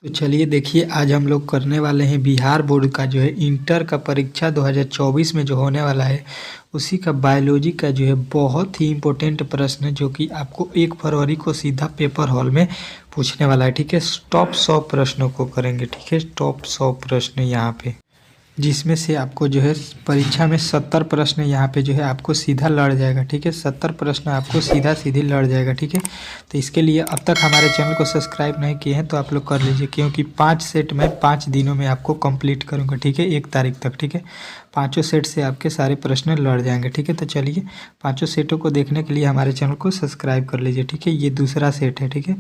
तो चलिए देखिए, आज हम लोग करने वाले हैं बिहार बोर्ड का जो है इंटर का परीक्षा 2024 में जो होने वाला है उसी का बायोलॉजी का जो है बहुत ही इम्पोर्टेंट प्रश्न जो कि आपको 1 फरवरी को सीधा पेपर हॉल में पूछने वाला है। ठीक है, टॉप 100 प्रश्नों को करेंगे। ठीक है, टॉप 100 प्रश्न यहाँ पे, जिसमें से आपको जो है परीक्षा में 70 प्रश्न यहाँ पे जो है आपको सीधा लड़ जाएगा। ठीक है, 70 प्रश्न आपको सीधा सीधी लड़ जाएगा। ठीक है, तो इसके लिए अब तक हमारे चैनल को सब्सक्राइब नहीं किए हैं तो आप लोग कर लीजिए, क्योंकि 5 सेट में 5 दिनों में आपको कंप्लीट करूँगा। ठीक है, 1 तारीख तक। ठीक है, 5 सेट से आपके सारे प्रश्न लड़ जाएंगे। ठीक है, तो चलिए 5 सेटों को देखने के लिए हमारे चैनल को सब्सक्राइब कर लीजिए। ठीक है, ये दूसरा सेट है। ठीक है,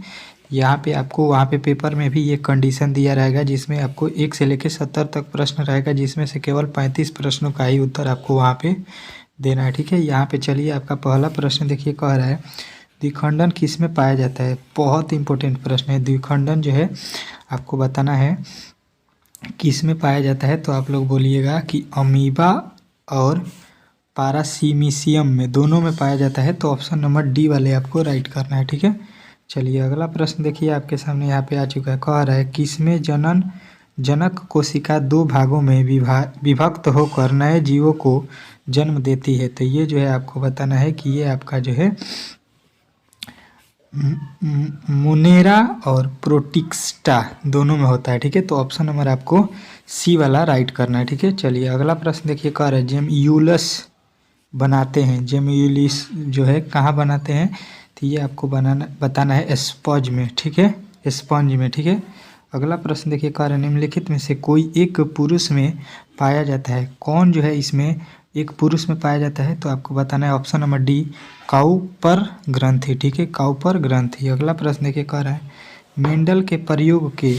यहाँ पे आपको वहाँ पे पेपर में भी ये कंडीशन दिया रहेगा जिसमें आपको 1 से लेकर 70 तक प्रश्न रहेगा, जिसमें से केवल 35 प्रश्नों का ही उत्तर आपको वहाँ पे देना है। ठीक है, यहाँ पे चलिए आपका पहला प्रश्न देखिए, कह रहा है द्विखंडन किस में पाया जाता है। बहुत इंपॉर्टेंट प्रश्न है। द्विखंडन जो है आपको बताना है किस में पाया जाता है, तो आप लोग बोलिएगा कि अमीबा और पारासीमिसियम में, दोनों में पाया जाता है। तो ऑप्शन नंबर डी वाले आपको राइट करना है। ठीक है, चलिए अगला प्रश्न देखिए आपके सामने यहाँ पे आ चुका है। कह रहा है किसमें जनक कोशिका 2 भागों में विभक्त होकर नए जीवों को जन्म देती है। तो ये जो है आपको बताना है कि ये आपका जो है मुनेरा और प्रोटिक्स्टा दोनों में होता है। ठीक है, तो ऑप्शन नंबर आपको सी वाला राइट करना है। ठीक है, चलिए अगला प्रश्न देखिए, कह रहा है जेमयूलस बनाते हैं। जेमयूलिस जो है कहाँ बनाते हैं, तो ये आपको बताना है स्पॉन्ज में। ठीक है, स्पॉन्ज में। ठीक है, अगला प्रश्न देखिए, कह रहा है निम्नलिखित में से कोई एक पुरुष में पाया जाता है। कौन जो है इसमें एक पुरुष में पाया जाता है, तो आपको बताना है ऑप्शन नंबर डी काउपर ग्रंथि। ठीक है, काउपर ग्रंथि। अगला प्रश्न देखिए, कह रहा है मेंडल के प्रयोग के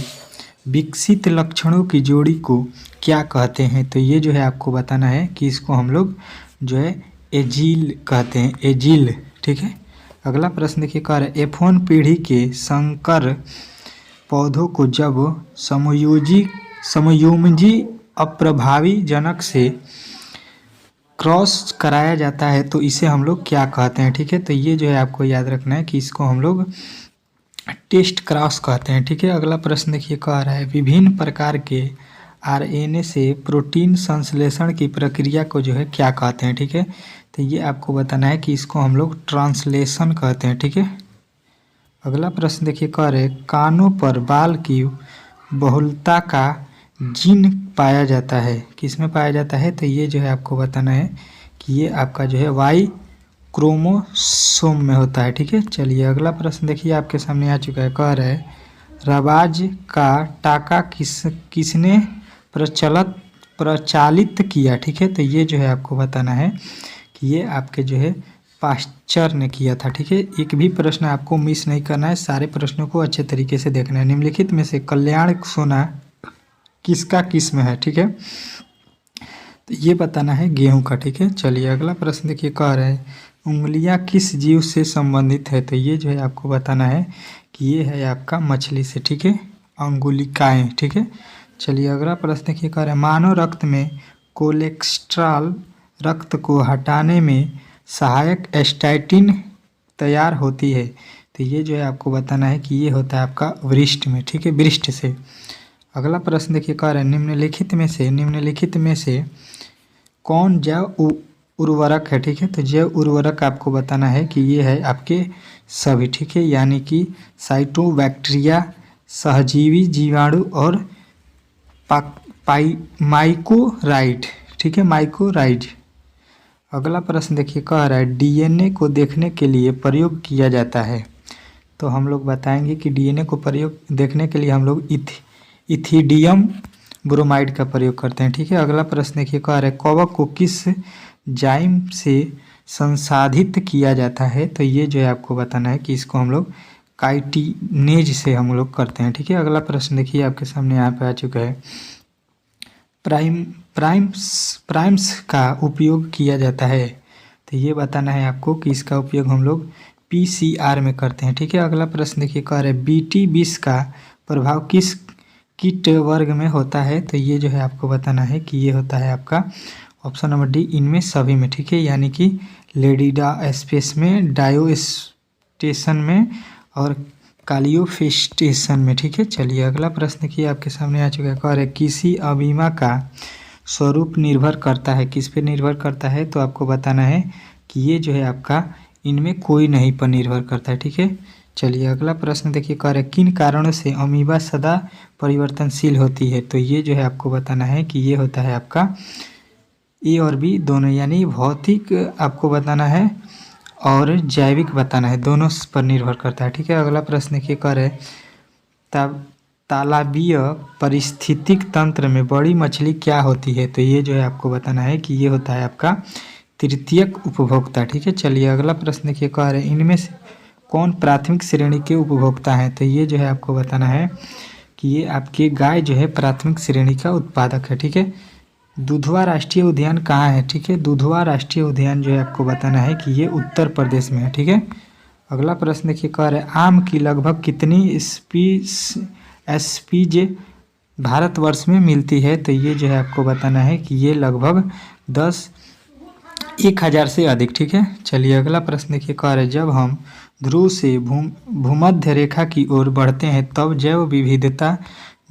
विकसित लक्षणों की जोड़ी को क्या कहते हैं। तो ये जो है आपको बताना है कि इसको हम लोग जो है एजील कहते हैं, एजील। ठीक है, अगला प्रश्न देखिए, कह रहा है F1 पीढ़ी के संकर पौधों को जब समयोमजी अप्रभावी जनक से क्रॉस कराया जाता है तो इसे हम लोग क्या कहते हैं। ठीक है, तो ये जो है आपको याद रखना है कि इसको हम लोग टेस्ट क्रॉस कहते हैं। ठीक है, अगला प्रश्न देखिए, कह रहा है विभिन्न प्रकार के आरएनए से प्रोटीन संश्लेषण की प्रक्रिया को जो है क्या कहते हैं। ठीक है, तो ये आपको बताना है कि इसको हम लोग ट्रांसलेशन कहते हैं। ठीक है, अगला प्रश्न देखिए, कह रहे कानों पर बाल की बहुलता का जीन पाया जाता है। किस में पाया जाता है, तो ये जो है आपको बताना है कि ये आपका जो है वाई क्रोमोसोम में होता है। ठीक है, चलिए अगला प्रश्न देखिए आपके सामने आ चुका है। कह रहा है रवाज का टाका किसने प्रचालित किया। ठीक है, तो ये जो है आपको बताना है कि ये आपके जो है पाश्चर ने किया था। ठीक है, एक भी प्रश्न आपको मिस नहीं करना है, सारे प्रश्नों को अच्छे तरीके से देखना है। निम्नलिखित में से कल्याण सोना किसका किस्म है। ठीक है, तो ये बताना है गेहूं का। ठीक है, चलिए अगला प्रश्न देखिए, कह रहे हैं उंगलियां किस जीव से संबंधित है। तो ये जो है आपको बताना है कि ये है आपका मछली से। ठीक है, अंगुलिकाएं। ठीक है, चलिए अगला प्रश्न देखिए, कह रहे हैं मानव रक्त में कोलेस्ट्रॉल रक्त को हटाने में सहायक स्टैटिन तैयार होती है। तो ये जो है आपको बताना है कि ये होता है आपका वृष्ट में। ठीक है, वृष्ट से। अगला प्रश्न देखिए, कह रहे हैं निम्नलिखित में से कौन जैव उर्वरक है। ठीक है, तो जैव उर्वरक आपको बताना है कि ये है आपके सभी। ठीक है, यानी कि साइटोबैक्टीरिया, सहजीवी जीवाणु और माइकोराइड। ठीक है, माइकोराइड। अगला प्रश्न देखिए, कह रहा है डीएनए को देखने के लिए प्रयोग किया जाता है। तो हम लोग बताएंगे कि डीएनए को प्रयोग देखने के लिए हम लोग इथिडियम ब्रोमाइड का प्रयोग करते हैं। ठीक है, अगला प्रश्न देखिए, कह रहा है कवक को किस जाइम से संसाधित किया जाता है। तो ये जो है आपको बताना है कि इसको हम लोग काइटिनेज से हम लोग करते हैं। ठीक है, अगला प्रश्न देखिए आपके सामने यहाँ पे आ चुका है प्राइम्स का उपयोग किया जाता है। तो ये बताना है आपको कि इसका उपयोग हम लोग पीसीआर में करते हैं। ठीक है, अगला प्रश्न देखिए, कह रहे बीटी 20 का प्रभाव किस कीट वर्ग में होता है। तो ये जो है आपको बताना है कि ये होता है आपका ऑप्शन नंबर डी इनमें सभी में। ठीक है, यानी कि लेडीडा स्पेस में, डायोस्टेशन में और कालियोफेस्टेशन में। ठीक है, चलिए अगला प्रश्न देखिए आपके सामने आ चुका है। कह रहे किसी अमीमा का स्वरूप निर्भर करता है, किस पे निर्भर करता है, तो आपको बताना है कि ये जो है आपका इनमें कोई नहीं पर निर्भर करता है। ठीक है, चलिए अगला प्रश्न देखिए। कह रहे किन कारणों से अमीबा सदा परिवर्तनशील होती है, तो ये जो है आपको बताना है कि ये होता है आपका ए और बी दोनों, यानी भौतिक आपको बताना है और जैविक बताना है, दोनों पर निर्भर करता है। ठीक है, अगला प्रश्न देखिए। कह रहे तालाबीय पारिस्थितिक तंत्र में बड़ी मछली क्या होती है, तो ये जो है आपको बताना है कि ये होता है आपका तृतीयक उपभोक्ता। ठीक है, चलिए अगला प्रश्न देखिए। कह रहे इनमें से कौन प्राथमिक श्रेणी के उपभोक्ता हैं, तो ये जो है आपको बताना है कि ये आपके गाय जो है प्राथमिक श्रेणी का उत्पादक है। ठीक है, दुधवा राष्ट्रीय उद्यान कहाँ है, ठीक है, दुधवा राष्ट्रीय उद्यान जो है आपको बताना है कि ये उत्तर प्रदेश में है। ठीक है, अगला प्रश्न देखिए। कह रहे आम की लगभग कितनी स्पीज भारतवर्ष में मिलती है, तो ये जो है आपको बताना है कि ये लगभग 1000 से अधिक। ठीक है, चलिए अगला प्रश्न देखिए। कह रहे जब हम ध्रुव से भूमध्य रेखा की ओर बढ़ते हैं तब जैव विविधता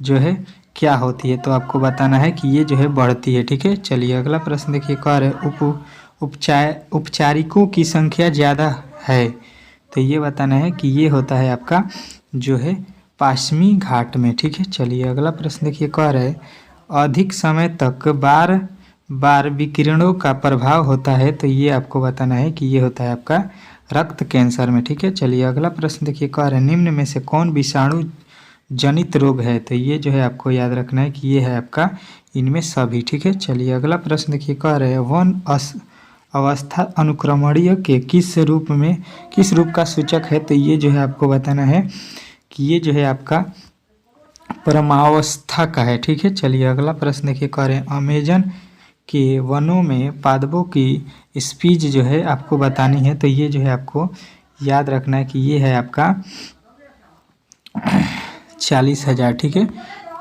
जो है क्या होती है, तो आपको बताना है कि ये जो है बढ़ती है। ठीक है, चलिए अगला प्रश्न देखिए। कह रहे उपचारिकों की संख्या ज़्यादा है, तो ये बताना है कि ये होता है आपका जो है पश्चिमी घाट में। ठीक है, चलिए अगला प्रश्न देखिए। कह रहे अधिक समय तक बार बार विकिरणों का प्रभाव होता है, तो ये आपको बताना है कि ये होता है आपका रक्त कैंसर में। ठीक है, चलिए अगला प्रश्न देखिए। कह रहे निम्न में से कौन विषाणु जनित रोग है, तो ये जो है आपको याद रखना है कि ये है आपका इनमें सभी। ठीक है, चलिए अगला प्रश्न देखिए। कह रहे वन अवस्था अनुक्रमणीय के किस रूप का सूचक है, तो ये जो है आपको बताना है कि ये जो है आपका परमावस्था का है। ठीक है, चलिए अगला प्रश्न देखिए। कह रहे अमेजन के वनों में पादपों की स्पीज जो है आपको बतानी है, तो ये जो है आपको याद रखना है कि ये है आपका 40,000। ठीक है,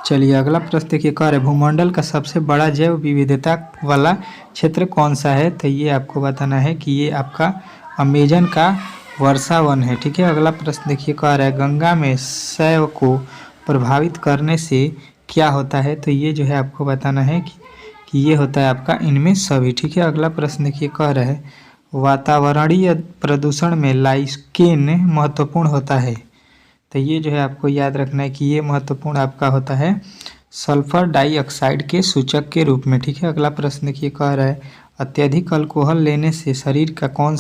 चलिए अगला प्रश्न देखिए। कह रहे भूमंडल का सबसे बड़ा जैव विविधता वाला क्षेत्र कौन सा है, तो ये आपको बताना है कि ये आपका अमेजन का वर्षा वन है। ठीक है, अगला प्रश्न देखिए। कह रहा है गंगा में शैव को प्रभावित करने से क्या होता है, तो ये जो है आपको बताना है कि ये होता है आपका इनमें सभी। ठीक है, अगला प्रश्न देखिए। कह रहा है वातावरणीय प्रदूषण में लाइकेन महत्वपूर्ण होता है, तो ये जो है आपको याद रखना है कि ये महत्वपूर्ण आपका होता है सल्फर डाइऑक्साइड के सूचक के रूप में। ठीक है, अगला प्रश्न देखिए। कह रहा है अत्यधिक अल्कोहल लेने से शरीर का कौन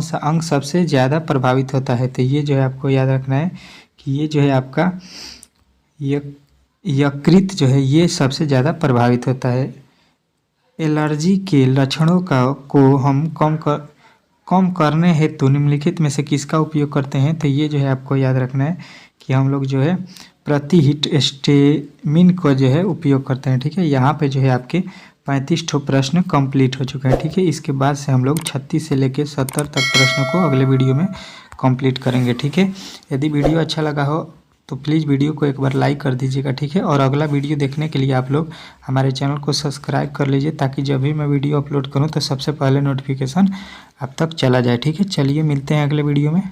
सा अंग सबसे ज़्यादा प्रभावित होता है, तो ये जो है आपको याद रखना है कि ये जो है आपका यकृत जो है ये सबसे ज़्यादा प्रभावित होता है। एलर्जी के लक्षणों को हम कम करने हेतु निम्नलिखित में से किसका उपयोग करते हैं, तो ये जो है आपको याद रखना है कि हम लोग जो है प्रतिहिस्टामिन को जो है उपयोग करते हैं। ठीक है, यहाँ पे जो है आपके 35 ठो प्रश्न कंप्लीट हो चुका है। ठीक है, इसके बाद से हम लोग 36 से लेकर 70 तक प्रश्नों को अगले वीडियो में कंप्लीट करेंगे। ठीक है, यदि वीडियो अच्छा लगा हो तो प्लीज़ वीडियो को एक बार लाइक कर दीजिएगा। ठीक है, और अगला वीडियो देखने के लिए आप लोग हमारे चैनल को सब्सक्राइब कर लीजिए, ताकि जब भी मैं वीडियो अपलोड करूं तो सबसे पहले नोटिफिकेशन आप तक चला जाए। ठीक है, चलिए मिलते हैं अगले वीडियो में।